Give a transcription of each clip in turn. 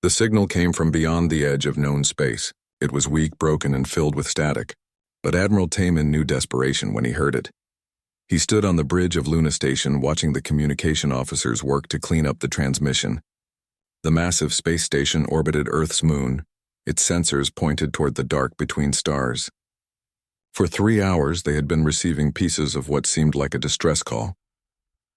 The signal came from beyond the edge of known space. It was weak, broken, and filled with static. But Admiral Taman knew desperation when he heard it. He stood on the bridge of Luna Station watching the communication officers work to clean up the transmission. The massive space station orbited Earth's moon. Its sensors pointed toward the dark between stars. For 3 hours, they had been receiving pieces of what seemed like a distress call.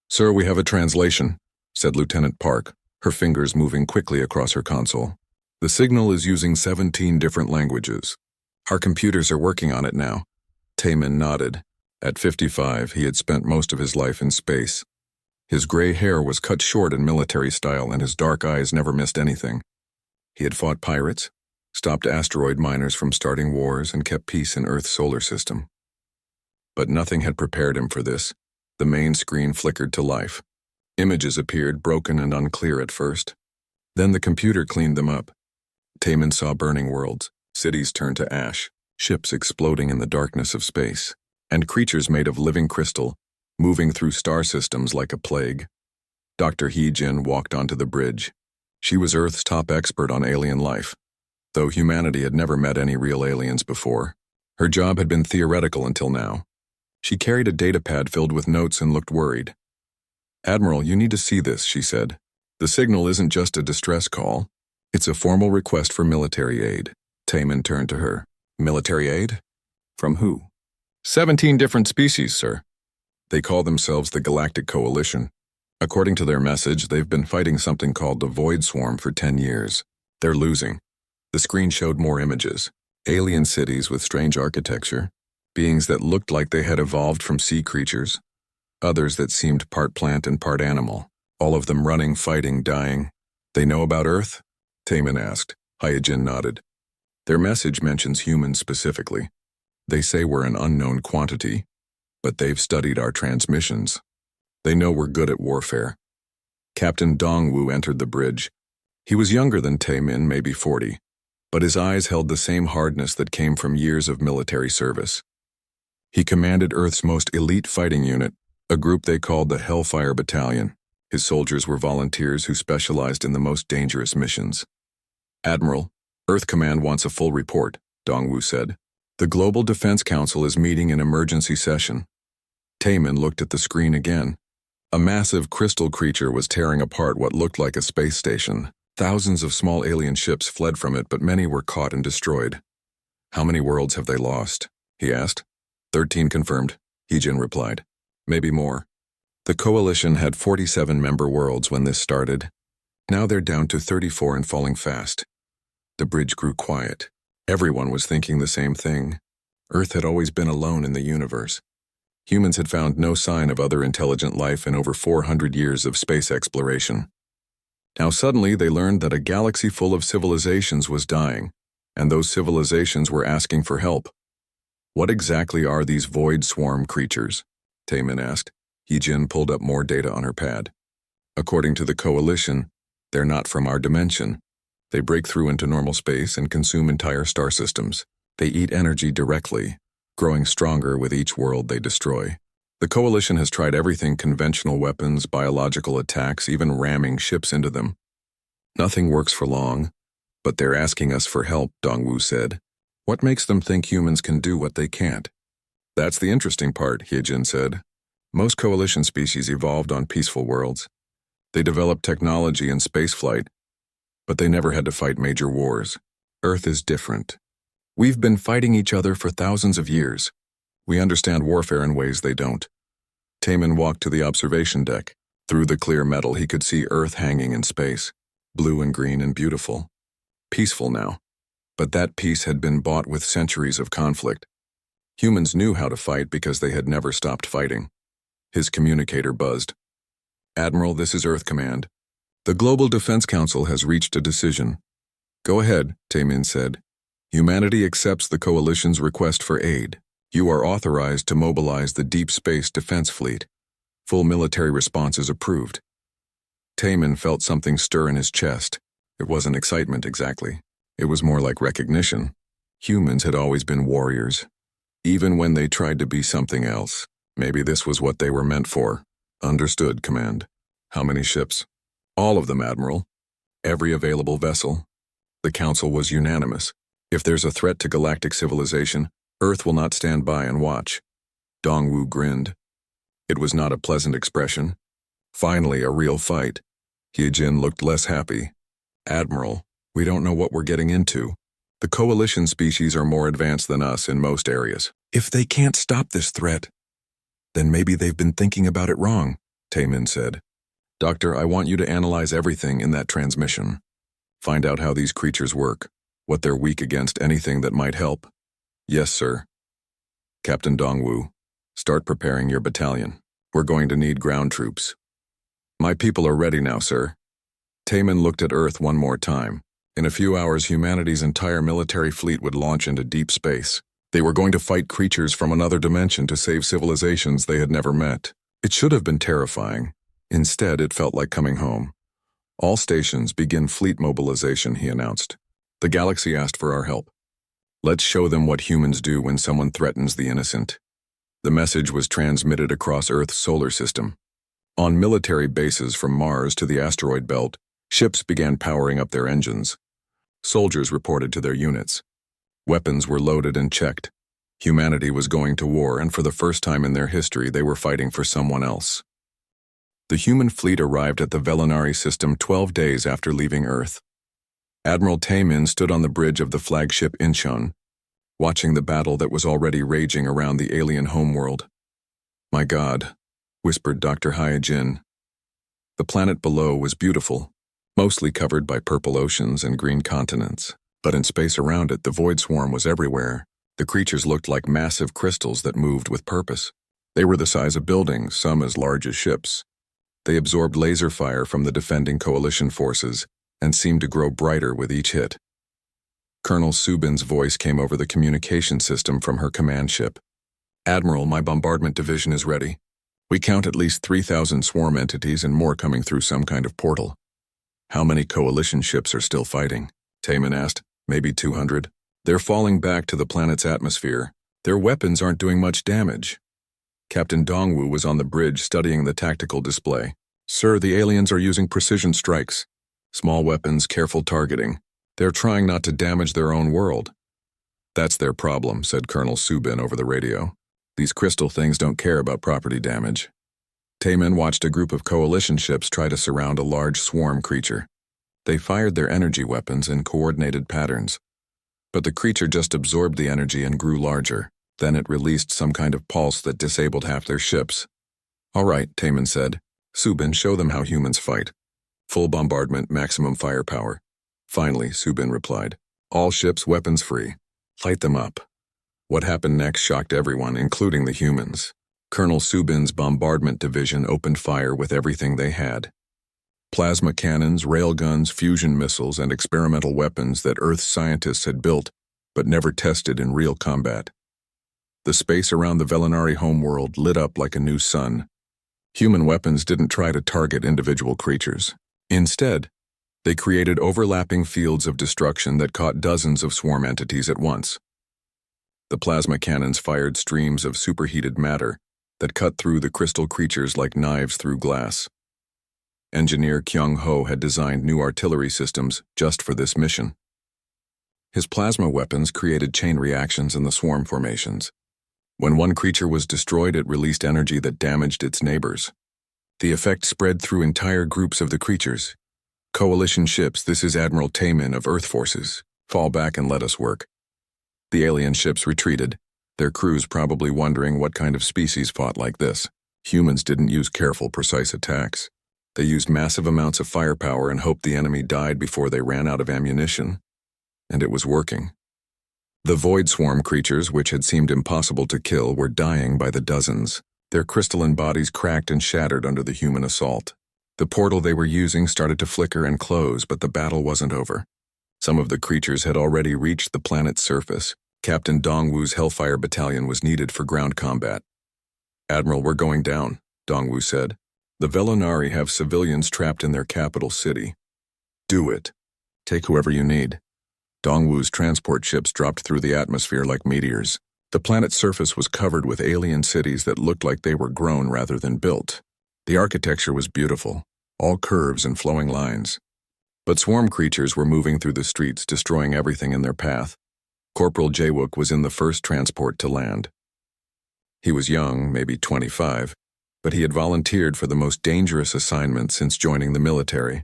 "Sir, we have a translation," said Lieutenant Park, her fingers moving quickly across her console. "The signal is using 17 different languages. Our computers are working on it now." Taman nodded. At 55, he had spent most of his life in space. His gray hair was cut short in military style, and his dark eyes never missed anything. He had fought pirates, stopped asteroid miners from starting wars, and kept peace in Earth's solar system. But nothing had prepared him for this. The main screen flickered to life. Images appeared, broken and unclear at first. Then the computer cleaned them up. Taman saw burning worlds, cities turned to ash, ships exploding in the darkness of space, and creatures made of living crystal, moving through star systems like a plague. Dr. Hee-jin walked onto the bridge. She was Earth's top expert on alien life. Though humanity had never met any real aliens before, her job had been theoretical until now. She carried a datapad filled with notes and looked worried. "Admiral, you need to see this," she said. "The signal isn't just a distress call. It's a formal request for military aid." Taman turned to her. "Military aid? From who?" 17 different species, sir. They call themselves the Galactic Coalition. According to their message, they've been fighting something called the Void Swarm for 10 years. They're losing. The screen showed more images. Alien cities with strange architecture. Beings that looked like they had evolved from sea creatures. Others that seemed part plant and part animal. All of them running, fighting, dying. "They know about Earth?" Taman asked. Hyojin nodded. "Their message mentions humans specifically. They say we're an unknown quantity, but they've studied our transmissions. They know we're good at warfare." Captain Dongwu entered the bridge. He was younger than Taemin, maybe 40, but his eyes held the same hardness that came from years of military service. He commanded Earth's most elite fighting unit, a group they called the Hellfire Battalion. His soldiers were volunteers who specialized in the most dangerous missions. "Admiral, Earth Command wants a full report," Dongwu said. "The Global Defense Council is meeting in emergency session." Taemin looked at the screen again. A massive crystal creature was tearing apart what looked like a space station. Thousands of small alien ships fled from it, but many were caught and destroyed. "How many worlds have they lost?" he asked. 13 confirmed, Heejin replied. "Maybe more." The coalition had 47 member worlds when this started. Now they're down to 34 and falling fast. The bridge grew quiet. Everyone was thinking the same thing. Earth had always been alone in the universe. Humans had found no sign of other intelligent life in over 400 years of space exploration. Now suddenly they learned that a galaxy full of civilizations was dying, and those civilizations were asking for help. "What exactly are these void swarm creatures?" Taemin asked. Heejin pulled up more data on her pad. "According to the coalition, they're not from our dimension. They break through into normal space and consume entire star systems. They eat energy directly, growing stronger with each world they destroy. The coalition has tried everything: conventional weapons, biological attacks, even ramming ships into them. Nothing works for long, but they're asking us for help," Dongwu said. "What makes them think humans can do what they can't?" "That's the interesting part," Hyejin said. "Most coalition species evolved on peaceful worlds. They developed technology and spaceflight, but they never had to fight major wars. Earth is different. We've been fighting each other for thousands of years. We understand warfare in ways they don't." Taemin walked to the observation deck. Through the clear metal he could see Earth hanging in space, blue and green and beautiful. Peaceful now. But that peace had been bought with centuries of conflict. Humans knew how to fight because they had never stopped fighting. His communicator buzzed. "Admiral, this is Earth Command. The Global Defense Council has reached a decision." "Go ahead," Taemin said. "Humanity accepts the Coalition's request for aid. You are authorized to mobilize the Deep Space Defense Fleet. Full military response is approved." Taemin felt something stir in his chest. It wasn't excitement exactly. It was more like recognition. Humans had always been warriors. Even when they tried to be something else, maybe this was what they were meant for. "Understood, Command." "How many ships?" "All of them, Admiral. every available vessel. The council was unanimous. If there's a threat to galactic civilization, Earth will not stand by and watch. Dongwu grinned. It was not a pleasant expression. Finally, a real fight. Hyejin looked less happy. Admiral, we don't know what we're getting into. The coalition species are more advanced than us in most areas. If they can't stop this threat, then maybe they've been thinking about it wrong, Taemin said. Doctor, I want you to analyze everything in that transmission. Find out how these creatures work, what they're weak against, anything that might help. Yes, sir. Captain Dongwu, start preparing your battalion. We're going to need ground troops. My people are ready now, sir. Taemin looked at Earth one more time. In a few hours, humanity's entire military fleet would launch into deep space. They were going to fight creatures from another dimension to save civilizations they had never met. It should have been terrifying. Instead, it felt like coming home. All stations begin fleet mobilization, he announced. The galaxy asked for our help. Let's show them what humans do when someone threatens the innocent. The message was transmitted across Earth's solar system. On military bases from Mars to the asteroid belt, ships began powering up their engines. Soldiers reported to their units. Weapons were loaded and checked. Humanity was going to war, and for the first time in their history, they were fighting for someone else. The human fleet arrived at the Velinari system 12 days after leaving Earth. Admiral Taemin stood on the bridge of the flagship Incheon, watching the battle that was already raging around the alien homeworld. My God, whispered Dr. Hyejin. The planet below was beautiful, mostly covered by purple oceans and green continents. But in space around it, the void swarm was everywhere. The creatures looked like massive crystals that moved with purpose. They were the size of buildings, some as large as ships. They absorbed laser fire from the defending coalition forces and seemed to grow brighter with each hit. Colonel Subin's voice came over the communication system from her command ship. Admiral, my bombardment division is ready. We count at least 3,000 swarm entities and more coming through some kind of portal. How many coalition ships are still fighting? Taemin asked. Maybe 200. They're falling back to the planet's atmosphere. Their weapons aren't doing much damage. Captain Dongwu was on the bridge studying the tactical display. Sir, the aliens are using precision strikes. Small weapons, careful targeting. They're trying not to damage their own world. That's their problem, said Colonel Subin over the radio. These crystal things don't care about property damage. Taemin watched a group of coalition ships try to surround a large swarm creature. They fired their energy weapons in coordinated patterns. But the creature just absorbed the energy and grew larger. Then it released some kind of pulse that disabled half their ships. All right, Taemin said. Subin, show them how humans fight. Full bombardment, maximum firepower. Finally, Subin replied. All ships weapons free. Light them up. What happened next shocked everyone, including the humans. Colonel Subin's bombardment division opened fire with everything they had. Plasma cannons, railguns, fusion missiles, and experimental weapons that Earth's scientists had built but never tested in real combat. The space around the Velinari homeworld lit up like a new sun. Human weapons didn't try to target individual creatures. Instead, they created overlapping fields of destruction that caught dozens of swarm entities at once. The plasma cannons fired streams of superheated matter that cut through the crystal creatures like knives through glass. Engineer Kyung-ho had designed new artillery systems just for this mission. His plasma weapons created chain reactions in the swarm formations. When one creature was destroyed, it released energy that damaged its neighbors. The effect spread through entire groups of the creatures. Coalition ships, this is Admiral Taemin of Earth Forces. Fall back and let us work. The alien ships retreated, their crews probably wondering what kind of species fought like this. Humans didn't use careful, precise attacks. They used massive amounts of firepower and hoped the enemy died before they ran out of ammunition. And it was working. The void swarm creatures, which had seemed impossible to kill, were dying by the dozens. Their crystalline bodies cracked and shattered under the human assault. The portal they were using started to flicker and close, but the battle wasn't over. Some of the creatures had already reached the planet's surface. Captain Dongwu's Hellfire Battalion was needed for ground combat. Admiral, we're going down, Dongwu said. The Velinari have civilians trapped in their capital city. Do it. Take whoever you need. Dongwu's transport ships dropped through the atmosphere like meteors. The planet's surface was covered with alien cities that looked like they were grown rather than built. The architecture was beautiful, all curves and flowing lines. But swarm creatures were moving through the streets, destroying everything in their path. Corporal Jawook was in the first transport to land. He was young, maybe 25, but he had volunteered for the most dangerous assignment since joining the military.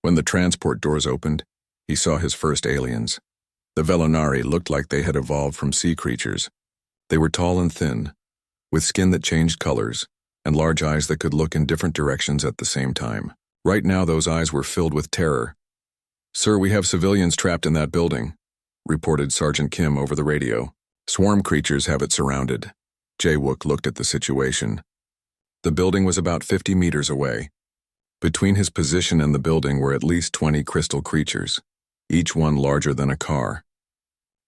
When the transport doors opened, he saw his first aliens. The Velanari looked like they had evolved from sea creatures. They were tall and thin, with skin that changed colors, and large eyes that could look in different directions at the same time. Right now, those eyes were filled with terror. "Sir, we have civilians trapped in that building," reported Sergeant Kim over the radio. "Swarm creatures have it surrounded." Jawook looked at the situation. The building was about 50 meters away. Between his position and the building were at least 20 crystal creatures, each one larger than a car.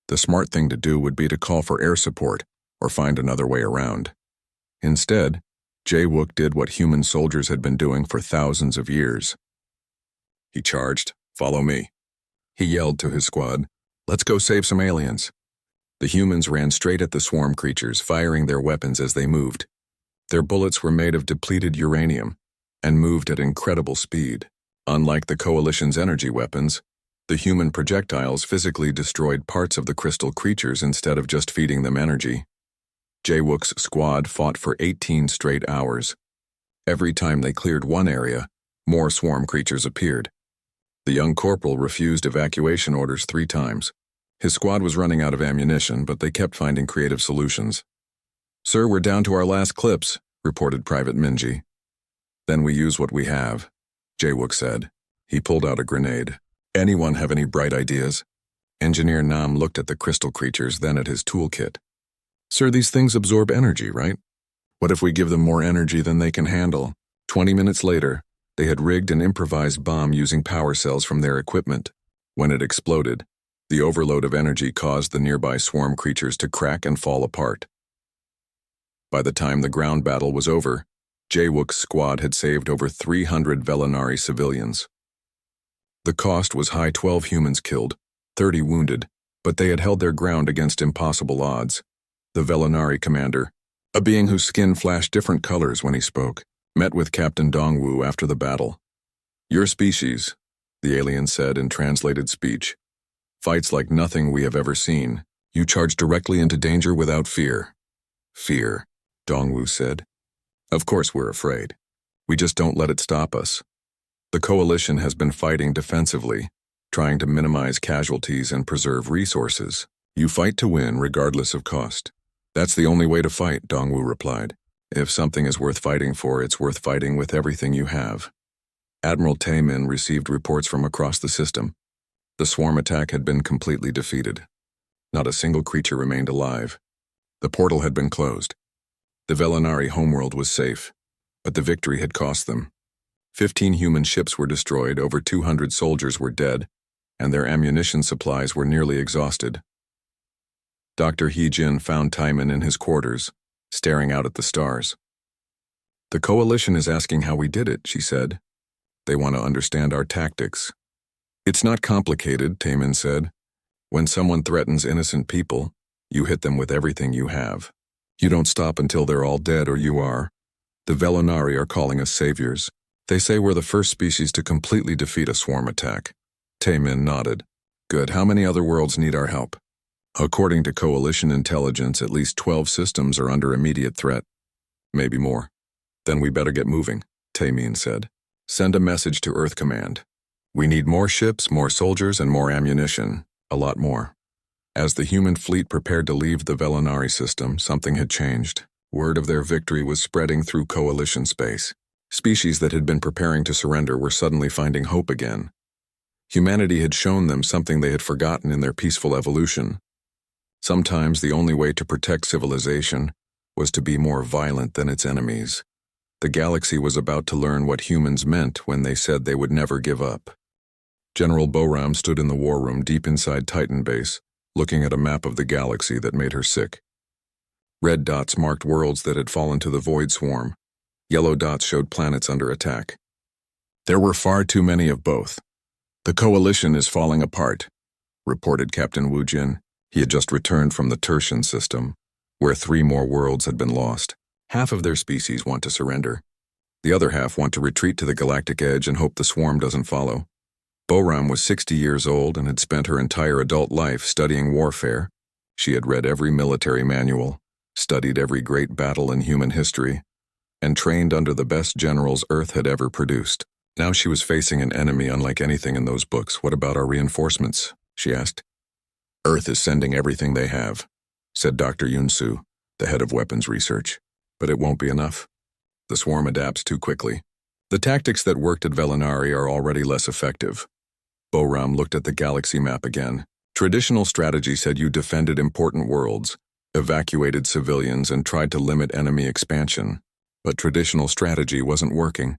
The smart thing to do would be to call for air support or find another way around. Instead, Jawook did what human soldiers had been doing for thousands of years. He charged, "Follow me." He yelled to his squad, "Let's go save some aliens." The humans ran straight at the swarm creatures, firing their weapons as they moved. Their bullets were made of depleted uranium and moved at incredible speed. Unlike the Coalition's energy weapons, the human projectiles physically destroyed parts of the crystal creatures instead of just feeding them energy. Jawook's squad fought for 18 straight hours. Every time they cleared one area, more swarm creatures appeared. The young corporal refused evacuation orders 3 times. His squad was running out of ammunition, but they kept finding creative solutions. "Sir, we're down to our last clips," reported Private Minji. "Then we use what we have," Jawook said. He pulled out a grenade. "Anyone have any bright ideas?" Engineer Nam looked at the crystal creatures, then at his toolkit. "Sir, these things absorb energy, right? What if we give them more energy than they can handle?" 20 minutes later, they had rigged an improvised bomb using power cells from their equipment. When it exploded, the overload of energy caused the nearby swarm creatures to crack and fall apart. By the time the ground battle was over, Jawook's squad had saved over 300 Velanari civilians. The cost was high: 12 humans killed, 30 wounded, but they had held their ground against impossible odds. The Velanari commander, a being whose skin flashed different colors when he spoke, met with Captain Dongwu after the battle. "Your species," the alien said in translated speech, "fights like nothing we have ever seen. You charge directly into danger without fear." "Fear," Dongwu said. "Of course we're afraid. We just don't let it stop us. The Coalition has been fighting defensively, trying to minimize casualties and preserve resources. You fight to win regardless of cost. That's the only way to fight," Dongwu replied. "If something is worth fighting for, it's worth fighting with everything you have." Admiral Taemin received reports from across the system. The swarm attack had been completely defeated. Not a single creature remained alive. The portal had been closed. The Velanari homeworld was safe, but the victory had cost them. 15 human ships were destroyed, over 200 soldiers were dead, and their ammunition supplies were nearly exhausted. Dr. He-jin found Taemin in his quarters, staring out at the stars. "The Coalition is asking how we did it," she said. "They want to understand our tactics." "It's not complicated," Taemin said. "When someone threatens innocent people, you hit them with everything you have. You don't stop until they're all dead or you are. The Velanari are calling us saviors. They say we're the first species to completely defeat a swarm attack." Taemin nodded. "Good. How many other worlds need our help?" "According to Coalition intelligence, at least 12 systems are under immediate threat. Maybe more." "Then we better get moving," Taemin said. "Send a message to Earth Command. We need more ships, more soldiers, and more ammunition. A lot more." As the human fleet prepared to leave the Velanari system, something had changed. Word of their victory was spreading through Coalition space. Species that had been preparing to surrender were suddenly finding hope again. Humanity had shown them something they had forgotten in their peaceful evolution. Sometimes the only way to protect civilization was to be more violent than its enemies. The galaxy was about to learn what humans meant when they said they would never give up. General Boram stood in the war room deep inside Titan Base, looking at a map of the galaxy that made her sick. Red dots marked worlds that had fallen to the Void Swarm. Yellow dots showed planets under attack. There were far too many of both. "The Coalition is falling apart," reported Captain Wu Jin. He had just returned from the Tertian system, where 3 more worlds had been lost. Half of their species want to surrender. The other half want to retreat to the galactic edge and hope the swarm doesn't follow. Boram was 60 years old and had spent her entire adult life studying warfare. She had read every military manual, studied every great battle in human history, and trained under the best generals Earth had ever produced. Now she was facing an enemy unlike anything in those books. "What about our reinforcements?" she asked. "Earth is sending everything they have," said Dr. Yunsu, the head of weapons research. "But it won't be enough. The swarm adapts too quickly. The tactics that worked at Velinari are already less effective." Boram looked at the galaxy map again. Traditional strategy said you defended important worlds, evacuated civilians, and tried to limit enemy expansion. But traditional strategy wasn't working.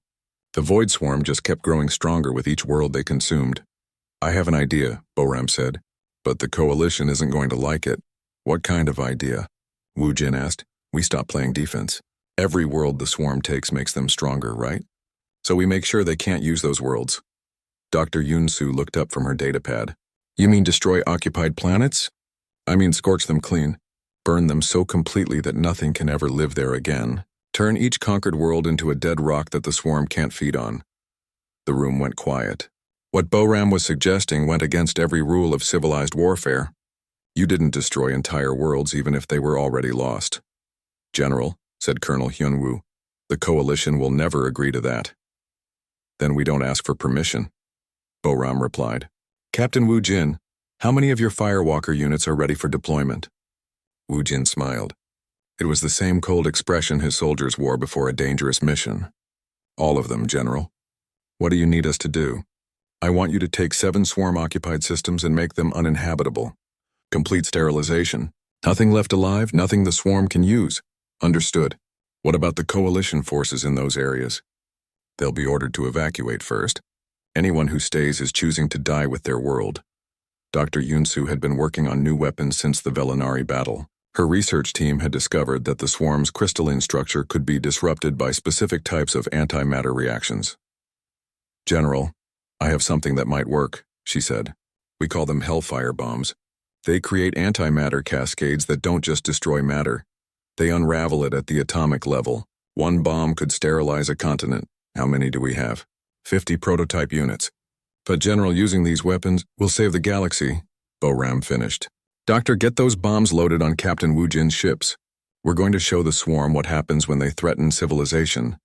The Void Swarm just kept growing stronger with each world they consumed. "I have an idea," Boram said, "but the Coalition isn't going to like it." "What kind of idea?" Wu Jin asked. "We stop playing defense. Every world the swarm takes makes them stronger, right? So we make sure they can't use those worlds." Dr. Yunsu looked up from her datapad. "You mean destroy occupied planets?" "I mean scorch them clean. Burn them so completely that nothing can ever live there again. Turn each conquered world into a dead rock that the swarm can't feed on." The room went quiet. What Boram was suggesting went against every rule of civilized warfare. You didn't destroy entire worlds even if they were already lost. "General," said Colonel Hyunwoo, "the Coalition will never agree to that." "Then we don't ask for permission," Boram replied. "Captain Wu Jin, how many of your Firewalker units are ready for deployment?" Wu Jin smiled. It was the same cold expression his soldiers wore before a dangerous mission. "All of them, General." "What do you need us to do?" "I want you to take 7 swarm-occupied systems and make them uninhabitable. Complete sterilization. Nothing left alive, nothing the swarm can use." "Understood. What about the Coalition forces in those areas?" "They'll be ordered to evacuate first. Anyone who stays is choosing to die with their world." Dr. Yunsu had been working on new weapons since the Velinari battle. Her research team had discovered that the swarm's crystalline structure could be disrupted by specific types of antimatter reactions. "General, I have something that might work," she said. "We call them Hellfire bombs. They create antimatter cascades that don't just destroy matter. They unravel it at the atomic level. One bomb could sterilize a continent. How many do we have?" 50 prototype units. "But General, using these weapons will save the galaxy," Boram finished. "Doctor, get those bombs loaded on Captain Wu Jin's ships. We're going to show the swarm what happens when they threaten civilization."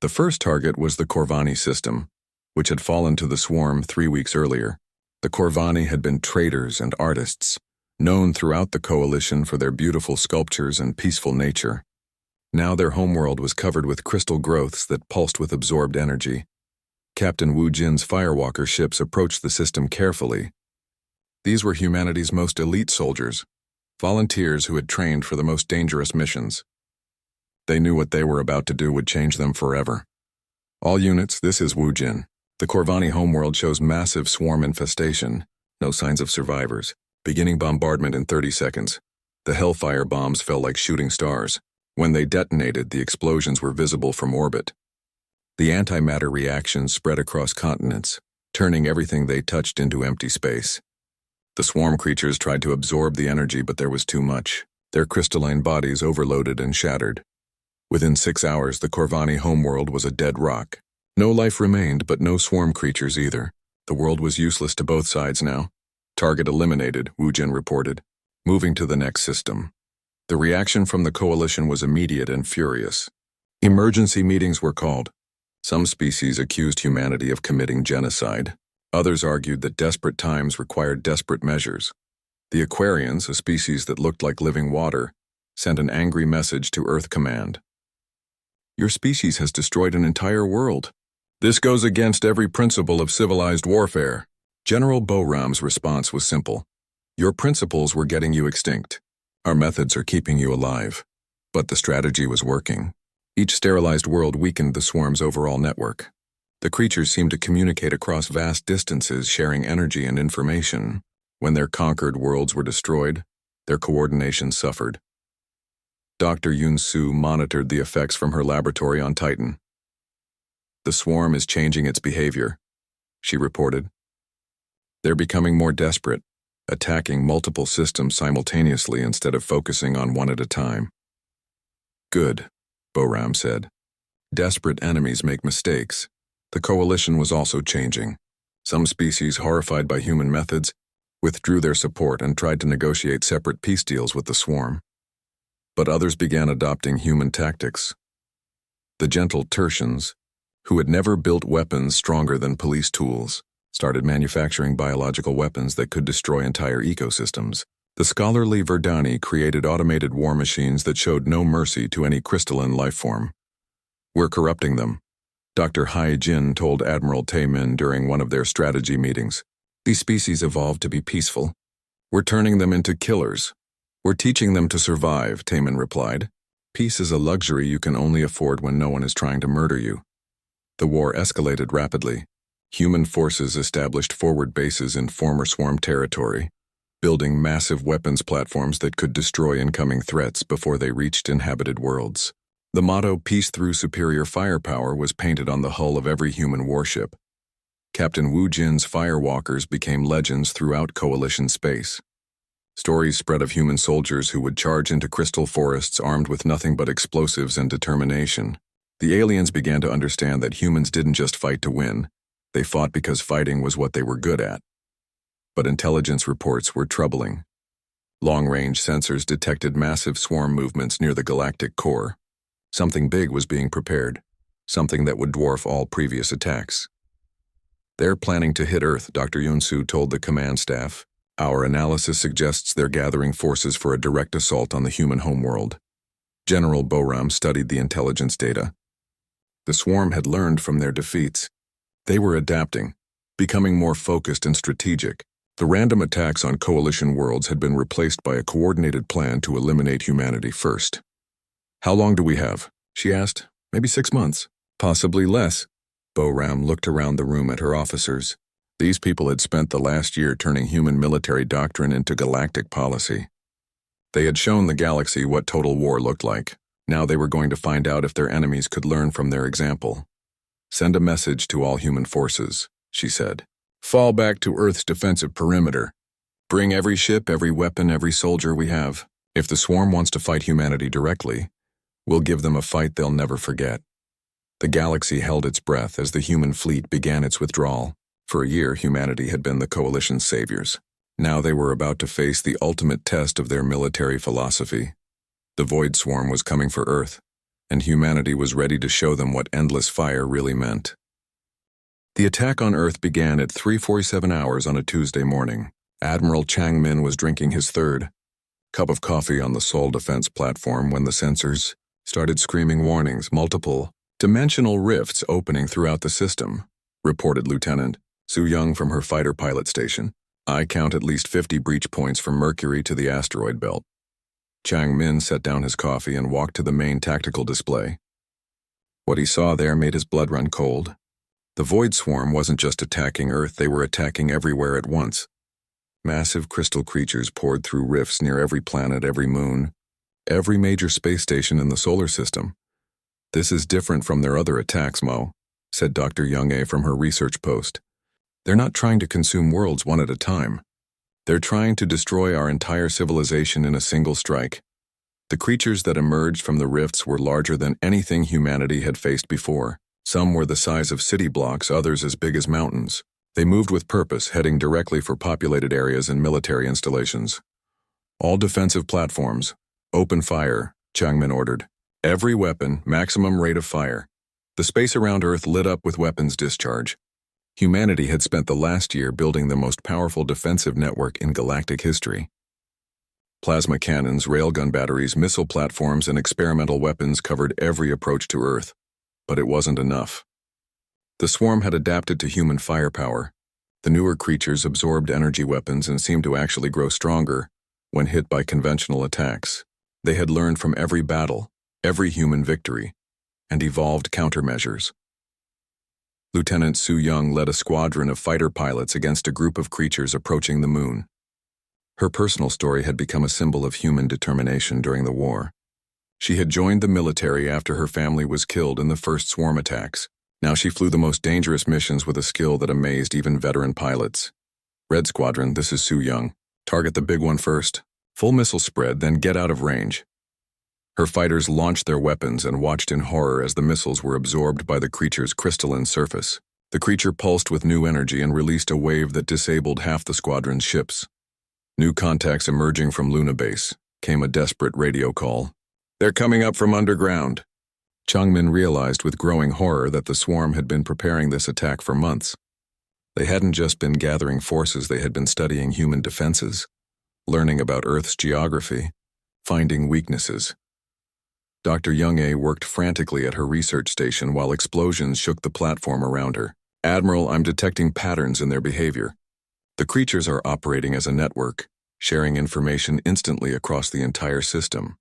The first target was the Corvani system, which had fallen to the swarm 3 weeks earlier. The Corvani had been traders and artists, known throughout the Coalition for their beautiful sculptures and peaceful nature. Now their homeworld was covered with crystal growths that pulsed with absorbed energy. Captain Wu Jin's Firewalker ships approached the system carefully. These were humanity's most elite soldiers, volunteers who had trained for the most dangerous missions. They knew what they were about to do would change them forever. "All units, this is Wu Jin. The Corvani homeworld shows massive swarm infestation. No signs of survivors. Beginning bombardment in 30 seconds. The Hellfire bombs fell like shooting stars. When they detonated, the explosions were visible from orbit. The antimatter reactions spread across continents, turning everything they touched into empty space. The swarm creatures tried to absorb the energy, but there was too much. Their crystalline bodies overloaded and shattered. Within 6 hours, the Corvani homeworld was a dead rock. No life remained, but no swarm creatures either. The world was useless to both sides now. "Target eliminated," Wu Jin reported. Moving to the next system. The reaction from the Coalition was immediate and furious. Emergency meetings were called. Some species accused humanity of committing genocide. Others argued that desperate times required desperate measures. The Aquarians, a species that looked like living water, sent an angry message to Earth Command. "Your species has destroyed an entire world. This goes against every principle of civilized warfare." General Boram's response was simple. "Your principles were getting you extinct. Our methods are keeping you alive." But the strategy was working. Each sterilized world weakened the swarm's overall network. The creatures seemed to communicate across vast distances, sharing energy and information. When their conquered worlds were destroyed, their coordination suffered. Dr. Yunsu monitored the effects from her laboratory on Titan. "The swarm is changing its behavior," she reported. "They're becoming more desperate, attacking multiple systems simultaneously instead of focusing on one at a time." "Good," Boram said. "Desperate enemies make mistakes." The Coalition was also changing. Some species, horrified by human methods, withdrew their support and tried to negotiate separate peace deals with the swarm. But others began adopting human tactics. The gentle Tertians, who had never built weapons stronger than police tools, started manufacturing biological weapons that could destroy entire ecosystems. The scholarly Verdani created automated war machines that showed no mercy to any crystalline life form. "We're corrupting them," Dr. Hai Jin told Admiral Taemin during one of their strategy meetings. "These species evolved to be peaceful. We're turning them into killers. We're teaching them to survive," Taemin replied. "Peace is a luxury you can only afford when no one is trying to murder you." The war escalated rapidly. Human forces established forward bases in former swarm territory, building massive weapons platforms that could destroy incoming threats before they reached inhabited worlds. The motto, "Peace through superior firepower," was painted on the hull of every human warship. Captain Wu Jin's firewalkers became legends throughout Coalition space. Stories spread of human soldiers who would charge into crystal forests armed with nothing but explosives and determination. The aliens began to understand that humans didn't just fight to win. They fought because fighting was what they were good at. But intelligence reports were troubling. Long-range sensors detected massive swarm movements near the galactic core. Something big was being prepared, something that would dwarf all previous attacks. "They're planning to hit Earth," Dr. Yunsu told the command staff. "Our analysis suggests they're gathering forces for a direct assault on the human homeworld." General Boram studied the intelligence data. The swarm had learned from their defeats. They were adapting, becoming more focused and strategic. The random attacks on coalition worlds had been replaced by a coordinated plan to eliminate humanity first. "How long do we have?" she asked. "Maybe 6 months. Possibly less." Boram looked around the room at her officers. These people had spent the last year turning human military doctrine into galactic policy. They had shown the galaxy what total war looked like. Now they were going to find out if their enemies could learn from their example. "Send a message to all human forces," she said. "Fall back to Earth's defensive perimeter. Bring every ship, every weapon, every soldier we have. If the swarm wants to fight humanity directly, we'll give them a fight they'll never forget." The galaxy held its breath as the human fleet began its withdrawal. For a year, humanity had been the coalition's saviors. Now they were about to face the ultimate test of their military philosophy. The Void Swarm was coming for Earth, and humanity was ready to show them what endless fire really meant. The attack on Earth began at 3:47 hours on a Tuesday morning. Admiral Chang Min was drinking his third cup of coffee on the Seoul defense platform when the sensors started screaming warnings, multiple dimensional rifts opening throughout the system, reported Lieutenant Su Young from her fighter pilot station. "I count at least 50 breach points from Mercury to the asteroid belt." Chang Min set down his coffee and walked to the main tactical display. What he saw there made his blood run cold. The Void Swarm wasn't just attacking Earth, they were attacking everywhere at once. Massive crystal creatures poured through rifts near every planet, every moon, every major space station in the solar system. "This is different from their other attacks, Mo," said Dr. Young-A from her research post. "They're not trying to consume worlds one at a time. They're trying to destroy our entire civilization in a single strike." The creatures that emerged from the rifts were larger than anything humanity had faced before. Some were the size of city blocks, others as big as mountains. They moved with purpose, heading directly for populated areas and military installations. "All defensive platforms, open fire," Changmin ordered. "Every weapon, maximum rate of fire." The space around Earth lit up with weapons discharge. Humanity had spent the last year building the most powerful defensive network in galactic history. Plasma cannons, railgun batteries, missile platforms, and experimental weapons covered every approach to Earth. But it wasn't enough. The swarm had adapted to human firepower. The newer creatures absorbed energy weapons and seemed to actually grow stronger when hit by conventional attacks. They had learned from every battle, every human victory, and evolved countermeasures. Lieutenant Su Young led a squadron of fighter pilots against a group of creatures approaching the moon. Her personal story had become a symbol of human determination during the war. She had joined the military after her family was killed in the first swarm attacks. Now she flew the most dangerous missions with a skill that amazed even veteran pilots. "Red Squadron, this is Su Young. Target the big one first. Full missile spread, then get out of range." Her fighters launched their weapons and watched in horror as the missiles were absorbed by the creature's crystalline surface. The creature pulsed with new energy and released a wave that disabled half the squadron's ships. New contacts emerging from Luna Base. Came a desperate radio call. "They're coming up from underground." Changmin realized with growing horror that the swarm had been preparing this attack for months. They hadn't just been gathering forces, they had been studying human defenses, learning about Earth's geography, finding weaknesses. Dr. Young-A worked frantically at her research station while explosions shook the platform around her. "Admiral, I'm detecting patterns in their behavior. The creatures are operating as a network, sharing information instantly across the entire system.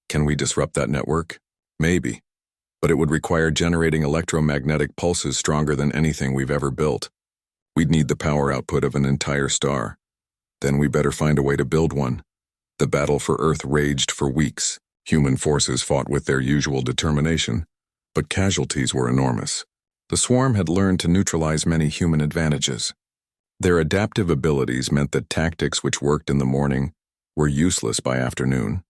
Can we disrupt that network? Maybe. But it would require generating electromagnetic pulses stronger than anything we've ever built. We'd need the power output of an entire star. Then we better find a way to build one." The battle for Earth raged for weeks. Human forces fought with their usual determination, but casualties were enormous. The swarm had learned to neutralize many human advantages. Their adaptive abilities meant that tactics which worked in the morning were useless by afternoon.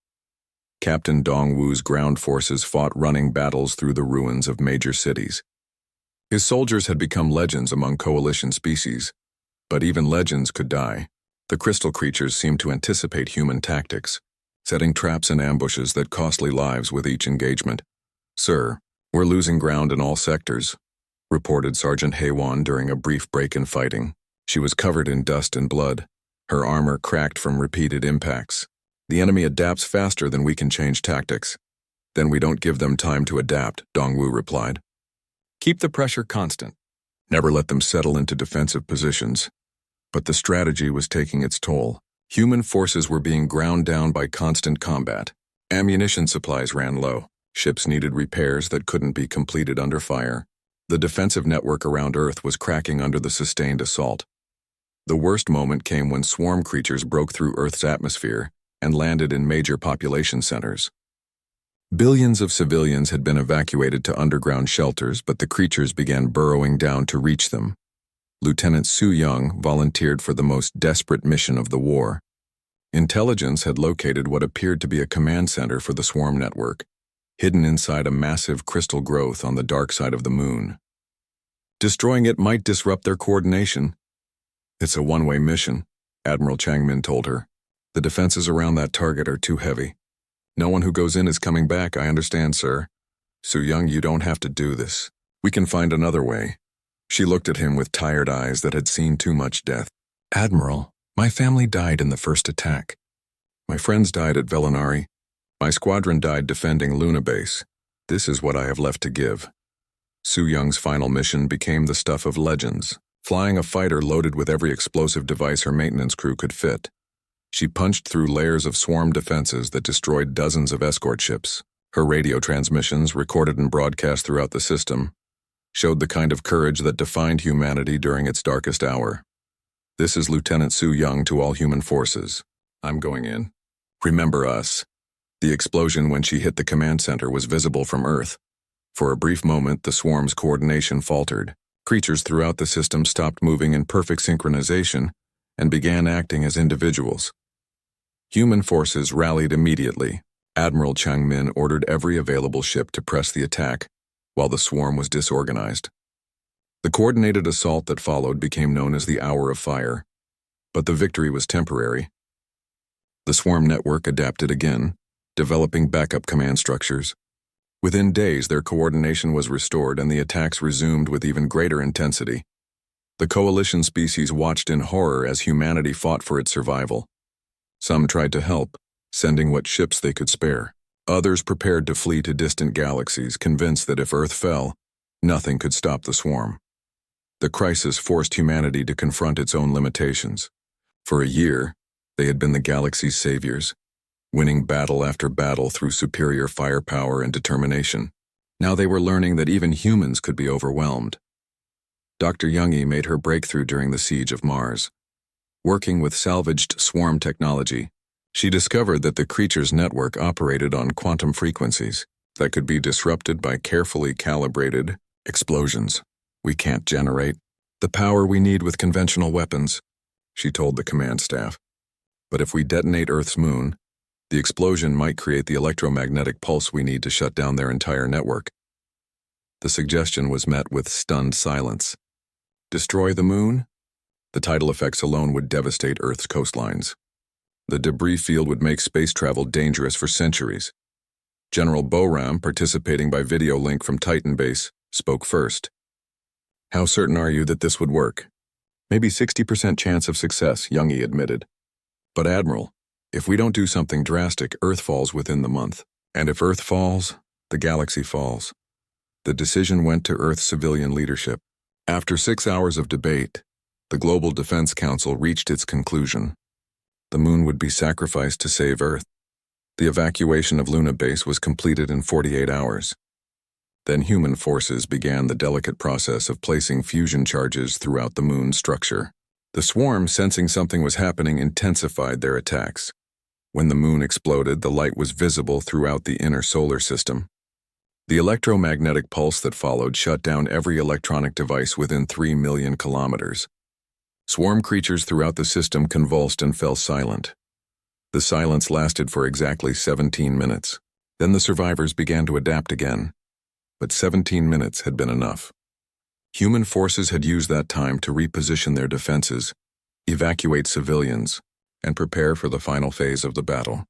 Captain Dongwu's ground forces fought running battles through the ruins of major cities. His soldiers had become legends among coalition species, but even legends could die. The crystal creatures seemed to anticipate human tactics, setting traps and ambushes that costly lives with each engagement. "Sir, we're losing ground in all sectors," reported Sergeant Haywan during a brief break in fighting. She was covered in dust and blood, her armor cracked from repeated impacts. "The enemy adapts faster than we can change tactics." "Then we don't give them time to adapt," Dongwu replied. "Keep the pressure constant. Never let them settle into defensive positions." But the strategy was taking its toll. Human forces were being ground down by constant combat. Ammunition supplies ran low. Ships needed repairs that couldn't be completed under fire. The defensive network around Earth was cracking under the sustained assault. The worst moment came when swarm creatures broke through Earth's atmosphere and landed in major population centers. Billions of civilians had been evacuated to underground shelters, but the creatures began burrowing down to reach them. Lieutenant Su Young volunteered for the most desperate mission of the war. Intelligence had located what appeared to be a command center for the swarm network, hidden inside a massive crystal growth on the dark side of the moon. Destroying it might disrupt their coordination. "It's a one-way mission," Admiral Changmin told her. "The defenses around that target are too heavy. No one who goes in is coming back, I understand, sir. Su Young, you don't have to do this. We can find another way." She looked at him with tired eyes that had seen too much death. "Admiral, my family died in the first attack. My friends died at Velinari. My squadron died defending Luna Base. This is what I have left to give." Su Young's final mission became the stuff of legends, flying a fighter loaded with every explosive device her maintenance crew could fit. She punched through layers of swarm defenses that destroyed dozens of escort ships. Her radio transmissions, recorded and broadcast throughout the system, showed the kind of courage that defined humanity during its darkest hour. "This is Lieutenant Su Young to all human forces. I'm going in. Remember us." The explosion when she hit the command center was visible from Earth. For a brief moment, the swarm's coordination faltered. Creatures throughout the system stopped moving in perfect synchronization and began acting as individuals. Human forces rallied immediately. Admiral Changmin ordered every available ship to press the attack, while the swarm was disorganized. The coordinated assault that followed became known as the Hour of Fire, but the victory was temporary. The swarm network adapted again, developing backup command structures. Within days, their coordination was restored and the attacks resumed with even greater intensity. The coalition species watched in horror as humanity fought for its survival. Some tried to help, sending what ships they could spare. Others prepared to flee to distant galaxies, convinced that if Earth fell, nothing could stop the swarm. The crisis forced humanity to confront its own limitations. For a year, they had been the galaxy's saviors, winning battle after battle through superior firepower and determination. Now they were learning that even humans could be overwhelmed. Dr. Young-A made her breakthrough during the siege of Mars. Working with salvaged swarm technology, she discovered that the creature's network operated on quantum frequencies that could be disrupted by carefully calibrated explosions. "We can't generate the power we need with conventional weapons," she told the command staff. "But if we detonate Earth's moon, the explosion might create the electromagnetic pulse we need to shut down their entire network." The suggestion was met with stunned silence. Destroy the moon? The tidal effects alone would devastate Earth's coastlines. The debris field would make space travel dangerous for centuries. General Boram, participating by video link from Titan Base, spoke first. How certain are you that this would work? Maybe 60% chance of success, Youngie admitted. But Admiral, if we don't do something drastic, Earth falls within the month. And if Earth falls, the galaxy falls. The decision went to Earth's civilian leadership. After 6 hours of debate, the Global Defense Council reached its conclusion. The moon would be sacrificed to save Earth. The evacuation of Luna Base was completed in 48 hours. Then human forces began the delicate process of placing fusion charges throughout the moon's structure. The swarm, sensing something was happening, intensified their attacks. When the moon exploded, the light was visible throughout the inner solar system. The electromagnetic pulse that followed shut down every electronic device within 3 million kilometers. Swarm creatures throughout the system convulsed and fell silent. The silence lasted for exactly 17 minutes. Then the survivors began to adapt again. But 17 minutes had been enough. Human forces had used that time to reposition their defenses, evacuate civilians, and prepare for the final phase of the battle.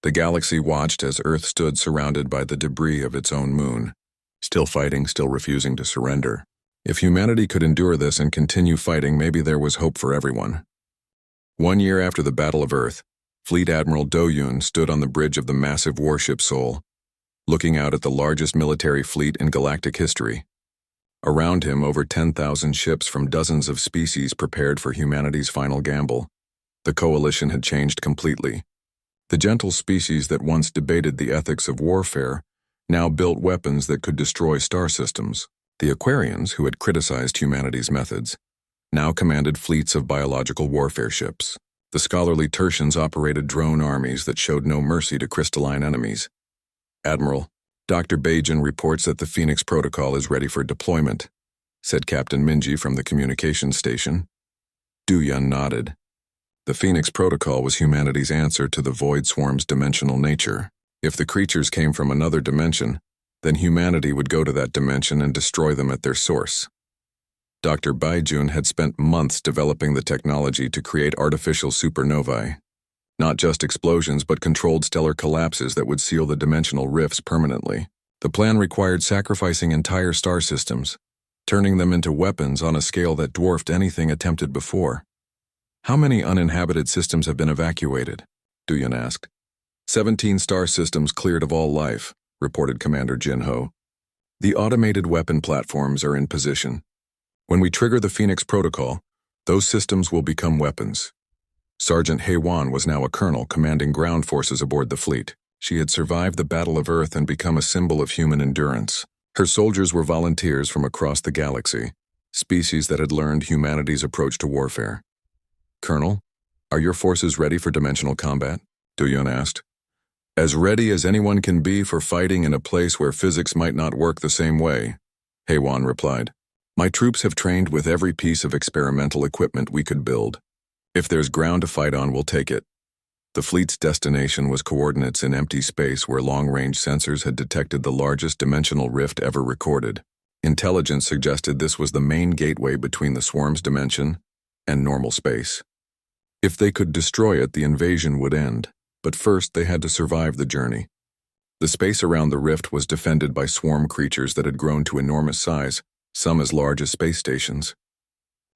The galaxy watched as Earth stood surrounded by the debris of its own moon, still fighting, still refusing to surrender. If humanity could endure this and continue fighting, maybe there was hope for everyone. 1 year after the Battle of Earth, Fleet Admiral Do Yun stood on the bridge of the massive warship Seoul, looking out at the largest military fleet in galactic history. Around him, over 10,000 ships from dozens of species prepared for humanity's final gamble. The coalition had changed completely. The gentle species that once debated the ethics of warfare now built weapons that could destroy star systems. The Aquarians, who had criticized humanity's methods, now commanded fleets of biological warfare ships. The scholarly Tertians operated drone armies that showed no mercy to crystalline enemies. Admiral, Dr. Bajan reports that the Phoenix Protocol is ready for deployment, said Captain Minji from the communications station. Du Yun nodded. The Phoenix Protocol was humanity's answer to the Void Swarm's dimensional nature. If the creatures came from another dimension, then humanity would go to that dimension and destroy them at their source. Dr. Baijun had spent months developing the technology to create artificial supernovae. Not just explosions, but controlled stellar collapses that would seal the dimensional rifts permanently. The plan required sacrificing entire star systems, turning them into weapons on a scale that dwarfed anything attempted before. How many uninhabited systems have been evacuated? Du Yun asked. 17 star systems cleared of all life, reported Commander Jin Ho. The automated weapon platforms are in position. When we trigger the Phoenix Protocol, those systems will become weapons. Sergeant Heywan was now a colonel commanding ground forces aboard the fleet. She had survived the Battle of Earth and become a symbol of human endurance. Her soldiers were volunteers from across the galaxy, species that had learned humanity's approach to warfare. Colonel, are your forces ready for dimensional combat? Du Yun asked. As ready as anyone can be for fighting in a place where physics might not work the same way, Heywan replied. My troops have trained with every piece of experimental equipment we could build. If there's ground to fight on, we'll take it. The fleet's destination was coordinates in empty space where long-range sensors had detected the largest dimensional rift ever recorded. Intelligence suggested this was the main gateway between the swarm's dimension and normal space. If they could destroy it, the invasion would end, but first they had to survive the journey. The space around the rift was defended by swarm creatures that had grown to enormous size, some as large as space stations.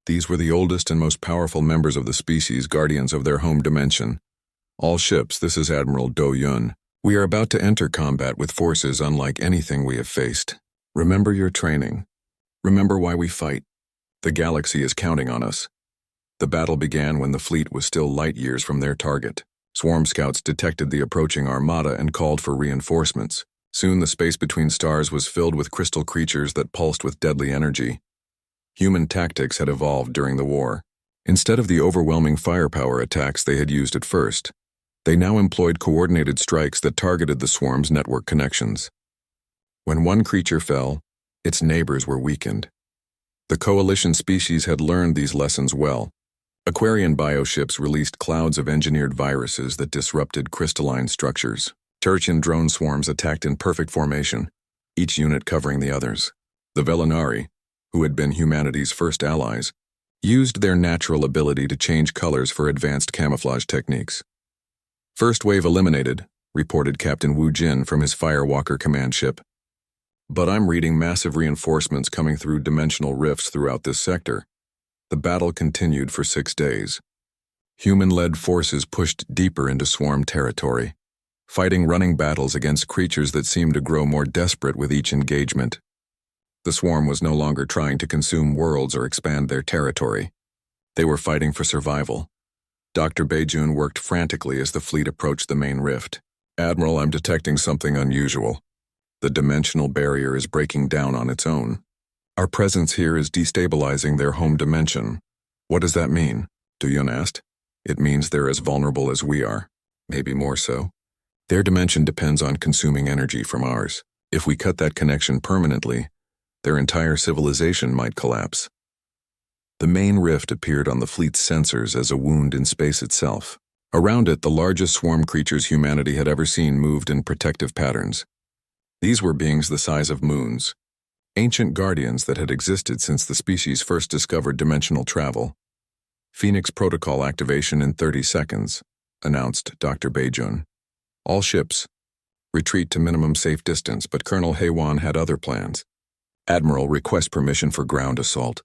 These were the oldest and most powerful members of the species, guardians of their home dimension. All ships, this is Admiral Do Yun. We are about to enter combat with forces unlike anything we have faced. Remember your training. Remember why we fight. The galaxy is counting on us. The battle began when the fleet was still light years from their target. Swarm scouts detected the approaching armada and called for reinforcements. Soon the space between stars was filled with crystal creatures that pulsed with deadly energy. Human tactics had evolved during the war. Instead of the overwhelming firepower attacks they had used at first, they now employed coordinated strikes that targeted the swarm's network connections. When one creature fell, its neighbors were weakened. The coalition species had learned these lessons well. Aquarian bioships released clouds of engineered viruses that disrupted crystalline structures. Tertian drone swarms attacked in perfect formation, each unit covering the others. The Velinari, who had been humanity's first allies, used their natural ability to change colors for advanced camouflage techniques. "First wave eliminated," reported Captain Wu Jin from his Firewalker command ship. "But I'm reading massive reinforcements coming through dimensional rifts throughout this sector." The battle continued for 6 days. Human-led forces pushed deeper into swarm territory, fighting running battles against creatures that seemed to grow more desperate with each engagement. The swarm was no longer trying to consume worlds or expand their territory. They were fighting for survival. Dr. Beijun worked frantically as the fleet approached the main rift. "Admiral, I'm detecting something unusual. The dimensional barrier is breaking down on its own. Our presence here is destabilizing their home dimension." "What does that mean?" Duyun asked. "It means they're as vulnerable as we are, maybe more so. Their dimension depends on consuming energy from ours. If we cut that connection permanently, their entire civilization might collapse." The main rift appeared on the fleet's sensors as a wound in space itself. Around it, the largest swarm creatures humanity had ever seen moved in protective patterns. These were beings the size of moons, ancient guardians that had existed since the species first discovered dimensional travel. "Phoenix Protocol activation in 30 seconds, announced Dr. Beijun. "All ships, retreat to minimum safe distance," but Colonel Heiwan had other plans. "Admiral, request permission for ground assault.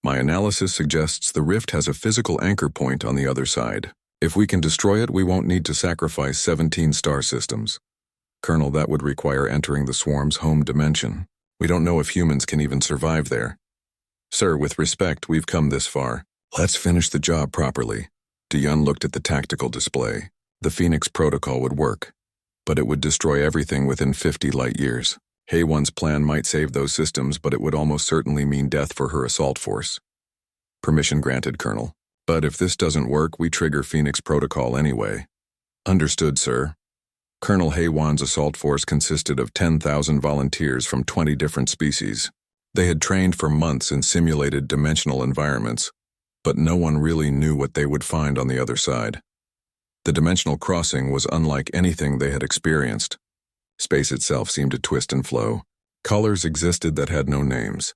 My analysis suggests the rift has a physical anchor point on the other side. If we can destroy it, we won't need to sacrifice 17 star systems." "Colonel, that would require entering the swarm's home dimension. We don't know if humans can even survive there." "Sir, with respect, we've come this far. Let's finish the job properly." Duyun looked at the tactical display. The Phoenix Protocol would work, but it would destroy everything within 50 light years. Heiwan's plan might save those systems, but it would almost certainly mean death for her assault force. "Permission granted, Colonel. But if this doesn't work, we trigger Phoenix Protocol anyway." "Understood, sir." Colonel Heiwan's assault force consisted of 10,000 volunteers from 20 different species. They had trained for months in simulated dimensional environments, but no one really knew what they would find on the other side. The dimensional crossing was unlike anything they had experienced. Space itself seemed to twist and flow. Colors existed that had no names.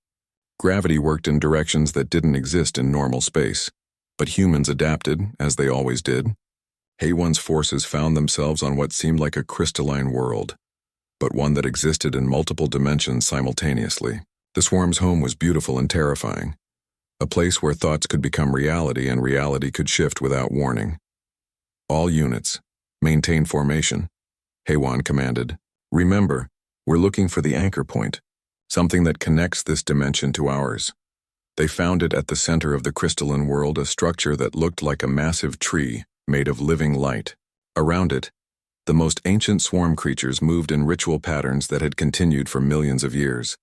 Gravity worked in directions that didn't exist in normal space. But humans adapted, as they always did. Heiwan's forces found themselves on what seemed like a crystalline world, but one that existed in multiple dimensions simultaneously. The swarm's home was beautiful and terrifying. A place where thoughts could become reality and reality could shift without warning. "All units, maintain formation," Heiwan commanded. "Remember, we're looking for the anchor point, something that connects this dimension to ours." They found it at the center of the crystalline world, a structure that looked like a massive tree made of living light. Around it, the most ancient swarm creatures moved in ritual patterns that had continued for millions of years.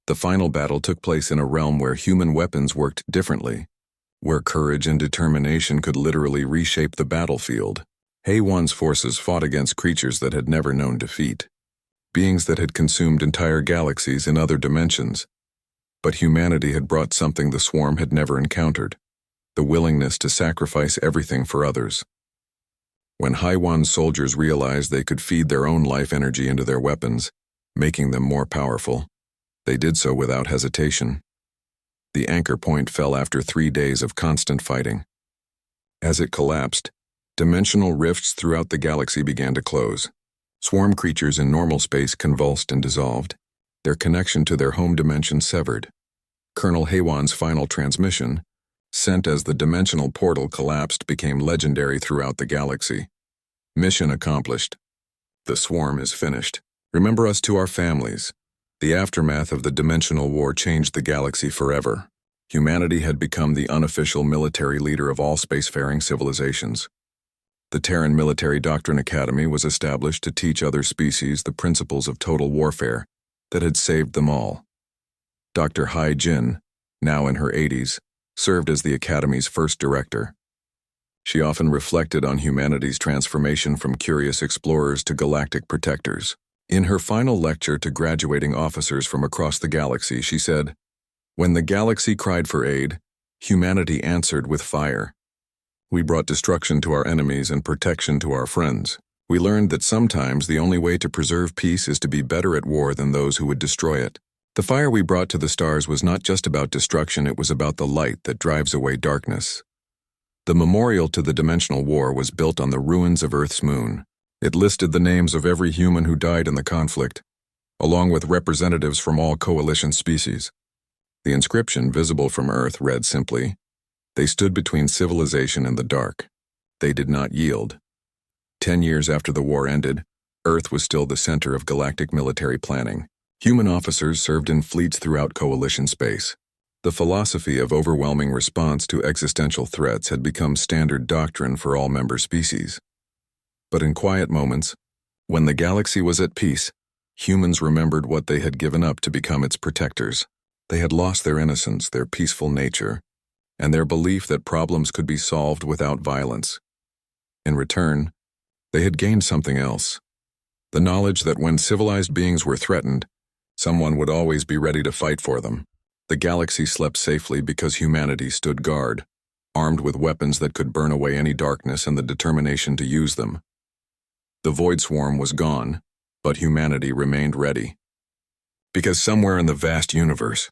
The final battle took place in a realm where human weapons worked differently, where courage and determination could literally reshape the battlefield. Heiwan's forces fought against creatures that had never known defeat, beings that had consumed entire galaxies in other dimensions. But humanity had brought something the swarm had never encountered: the willingness to sacrifice everything for others. When Heiwan's soldiers realized they could feed their own life energy into their weapons, making them more powerful, they did so without hesitation. The anchor point fell after 3 days of constant fighting. As it collapsed, dimensional rifts throughout the galaxy began to close. Swarm creatures in normal space convulsed and dissolved, their connection to their home dimension severed. Colonel Heiwan's final transmission, sent as the dimensional portal collapsed, became legendary throughout the galaxy. "Mission accomplished. The swarm is finished. Remember us to our families." The aftermath of the dimensional war changed the galaxy forever. Humanity had become the unofficial military leader of all spacefaring civilizations. The Terran Military Doctrine Academy was established to teach other species the principles of total warfare that had saved them all. Dr. Hai Jin, now in her 80s, served as the Academy's first director. She often reflected on humanity's transformation from curious explorers to galactic protectors. In her final lecture to graduating officers from across the galaxy, she said, "When the galaxy cried for aid, humanity answered with fire. We brought destruction to our enemies and protection to our friends. We learned that sometimes the only way to preserve peace is to be better at war than those who would destroy it." The fire we brought to the stars was not just about destruction, it was about the light that drives away darkness. The memorial to the Dimensional War was built on the ruins of Earth's moon. It listed the names of every human who died in the conflict, along with representatives from all coalition species. The inscription, visible from Earth, read simply, "They stood between civilization and the dark. They did not yield." 10 years after the war ended, Earth was still the center of galactic military planning. Human officers served in fleets throughout coalition space. The philosophy of overwhelming response to existential threats had become standard doctrine for all member species. But in quiet moments, when the galaxy was at peace, humans remembered what they had given up to become its protectors. They had lost their innocence, their peaceful nature, and their belief that problems could be solved without violence. In return, they had gained something else: the knowledge that when civilized beings were threatened, someone would always be ready to fight for them. The galaxy slept safely because humanity stood guard, armed with weapons that could burn away any darkness and the determination to use them. The Void Swarm was gone, but humanity remained ready. Because somewhere in the vast universe,